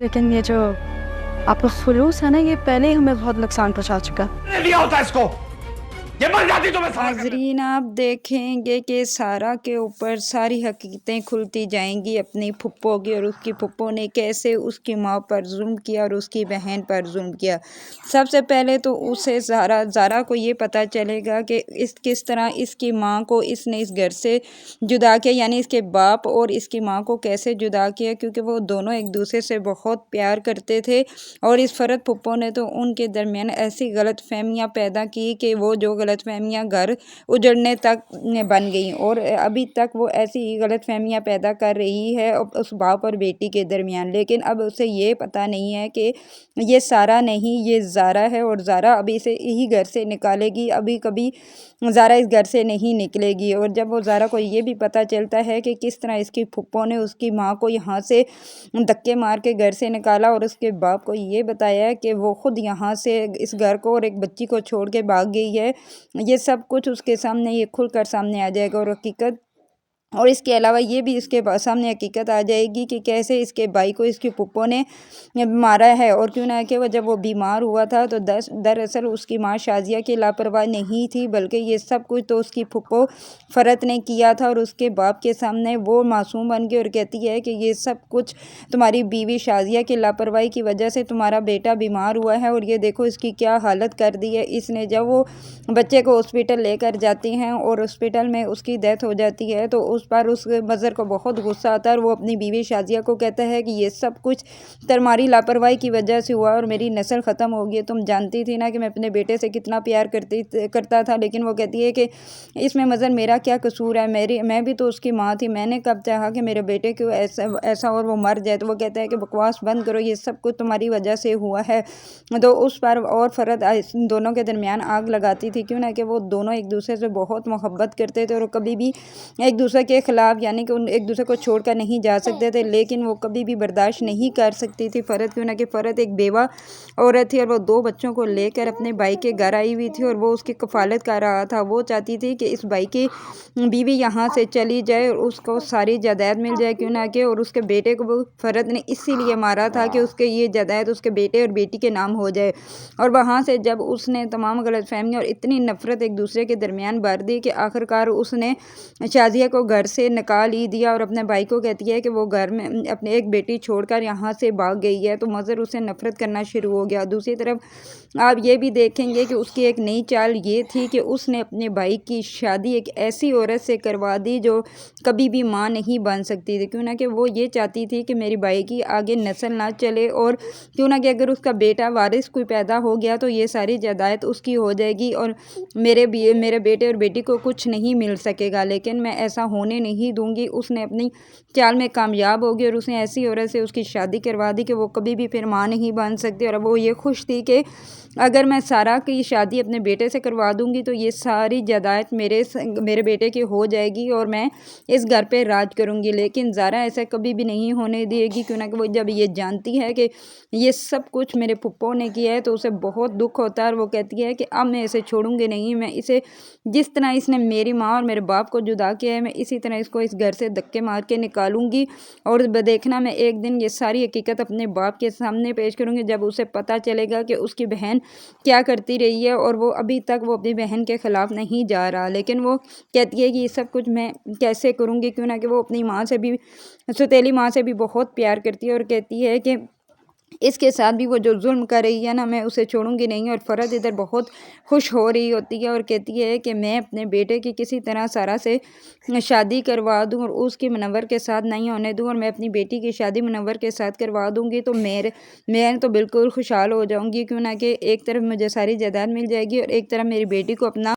लेकिन ये जो आपका खुलूस है ना, ये पहले ही हमें बहुत नुकसान पहुंचा चुका है। ने दिया होता इसको, ये मर जाती तो मैं सबर कर लेता। नाजरीन, आप देखेंगे कि सारा के ऊपर सारी हकीकतें खुलती जाएंगी अपनी फुप्पो की, और उसकी फुप्पो ने कैसे उसकी माँ पर जुल्म किया और उसकी बहन पर जुल्म किया। सबसे पहले तो उसे ज़ारा को ये पता चलेगा कि किस तरह इसकी माँ को इसने इस घर से जुदा किया, यानी इसके बाप और इसकी माँ को कैसे जुदा किया, क्योंकि वो दोनों एक दूसरे से बहुत प्यार करते थे। और इस फ़रत फुप्पो ने तो उनके दरमियान ऐसी गलत फहमियाँ पैदा की कि वो जो गलत फहमियाँ घर उजड़ने तक बन गई, और अभी तक वो ऐसी ही गलत फहमियाँ पैदा कर रही है उस बाप और बेटी के दरमियान। लेकिन अब उसे ये पता नहीं है कि ये सारा नहीं, ये ज़ारा है, और ज़ारा अभी इसे यही घर से निकालेगी, अभी कभी ज़ारा इस घर से नहीं निकलेगी। और जब वो ज़ारा को ये भी पता चलता है कि किस तरह इसकी फुप्पो ने उसकी माँ को यहाँ से धक्के मार के घर से निकाला, और उसके बाप को ये बताया कि वो ख़ुद यहाँ से इस घर को और एक बच्ची को छोड़ के भाग गई है, ये सब कुछ उसके सामने ये खुलकर सामने आ जाएगा। और हकीकत, और इसके अलावा ये भी इसके सामने हकीकत आ जाएगी कि कैसे इसके भाई को इसकी फुप्पो ने मारा है। और क्यों ना कि जब वो बीमार हुआ था तो दरअसल उसकी माँ शाजिया की लापरवाह नहीं थी, बल्कि ये सब कुछ तो उसकी फुप्पो फ़रत ने किया था। और उसके बाप के सामने वो मासूम बन गई और कहती है कि ये सब कुछ तुम्हारी बीवी शाजिया की लापरवाही की वजह से तुम्हारा बेटा बीमार हुआ है, और ये देखो इसकी क्या हालत कर दी है इसने। जब वो बच्चे को हॉस्पिटल लेकर जाती हैं और हॉस्पिटल में उसकी डेथ हो जाती है तो उस पर उस मज़र को बहुत गुस्सा आता है, और वो अपनी बीवी शाजिया को कहता है कि ये सब कुछ तुम्हारी लापरवाही की वजह से हुआ और मेरी नस्ल ख़त्म हो गई। तुम जानती थी ना कि मैं अपने बेटे से कितना प्यार करता था। लेकिन वो कहती है कि इसमें मज़र मेरा क्या कसूर है, मैं भी तो उसकी माँ थी, मैंने कब चाहा कि मेरे बेटे को ऐसा और वो मर जाए। तो वो कहता है कि बकवास बंद करो, ये सब कुछ तुम्हारी वजह से हुआ है। तो उस पर और फ़रत दोनों के दरमियान आग लगाती थी, क्यों ना कि वो दोनों एक दूसरे से बहुत मोहब्बत करते थे और कभी भी एक दूसरे के ख़िलाफ़, यानी कि उन एक दूसरे को छोड़कर नहीं जा सकते थे। लेकिन वो कभी भी बर्दाश्त नहीं कर सकती थी फ़रत, क्यों ना कि फ़रत एक बेवा औरत थी और वो 2 बच्चों को लेकर अपने भाई के घर आई हुई थी और वो उसकी कफ़ालत कर रहा था। वो चाहती थी कि इस भाई की बीवी यहाँ से चली जाए और उसको सारी जायदाद मिल जाए, क्यों ना कि, और उसके बेटे को वो फ़रत ने इसीलिए मारा था कि उसके ये जायदाद उसके बेटे और बेटी के नाम हो जाए। और वहाँ से जब उसने तमाम गलतफ़हमियाँ और इतनी नफ़रत एक दूसरे के दरमियान भर दी कि आखिरकार उसने शाजिया को घर से निकाल ही दिया और अपने भाई को कहती है कि वो घर में अपने एक बेटी छोड़कर यहाँ से भाग गई है। तो मज़र उसे नफ़रत करना शुरू हो गया। दूसरी तरफ आप ये भी देखेंगे कि उसकी एक नई चाल ये थी कि उसने अपने भाई की शादी एक ऐसी औरत से करवा दी जो कभी भी माँ नहीं बन सकती थी, क्यों ना कि वो ये चाहती थी कि मेरी भाई की आगे नस्ल ना चले, और क्यों ना कि अगर उसका बेटा वारिस कोई पैदा हो गया तो ये सारी जायदाद उसकी हो जाएगी और मेरे बेटे और बेटी को कुछ नहीं मिल सकेगा। लेकिन मैं ऐसा होने नहीं दूंगी। उसने अपनी चाल में कामयाब हो गई और उसने ऐसी औरत से उसकी शादी करवा दी कि वो कभी भी फिर माँ नहीं बन सकती। और अब वो ये खुश थी कि अगर मैं सारा की शादी अपने बेटे से करवा दूंगी तो ये सारी जायदाद मेरे बेटे की हो जाएगी और मैं इस घर पे राज करूंगी। लेकिन ज़ारा ऐसा कभी भी नहीं होने देगी, क्यों ना कि वो जब ये जानती है कि ये सब कुछ मेरे फुप्पो ने किया है तो उसे बहुत दुख होता है। और वो कहती है कि अब मैं इसे छोड़ूंगी नहीं, मैं इसे जिस तरह इसने मेरी माँ और मेरे बाप को जुदा किया है मैं इसी तरह इसको इस घर से धक्के मार के निकालूंगी। और देखना, मैं एक दिन ये सारी हकीकत अपने बाप के सामने पेश करूंगी जब उसे पता चलेगा कि उसकी बहन क्या करती रही है, और वो अभी तक वो अपनी बहन के ख़िलाफ़ नहीं जा रहा। लेकिन वो कहती है कि ये सब कुछ मैं कैसे करूँगी, क्यों ना कि वो अपनी माँ से भी, सौतेली माँ से भी बहुत प्यार करती है और कहती है कि इसके साथ भी वो जो जुल्म कर रही है ना, मैं उसे छोड़ूंगी नहीं। और फ़रत इधर बहुत खुश हो रही होती है और कहती है कि मैं अपने बेटे की किसी तरह सारा से शादी करवा दूं और उसकी मुनव्वर के साथ नहीं होने दूं, और मैं अपनी बेटी की शादी मुनव्वर के साथ करवा दूंगी तो मैं तो बिल्कुल खुशहाल हो जाऊंगी, क्यों ना कि एक तरफ मुझे सारी जायदाद मिल जाएगी और एक तरफ मेरी बेटी को अपना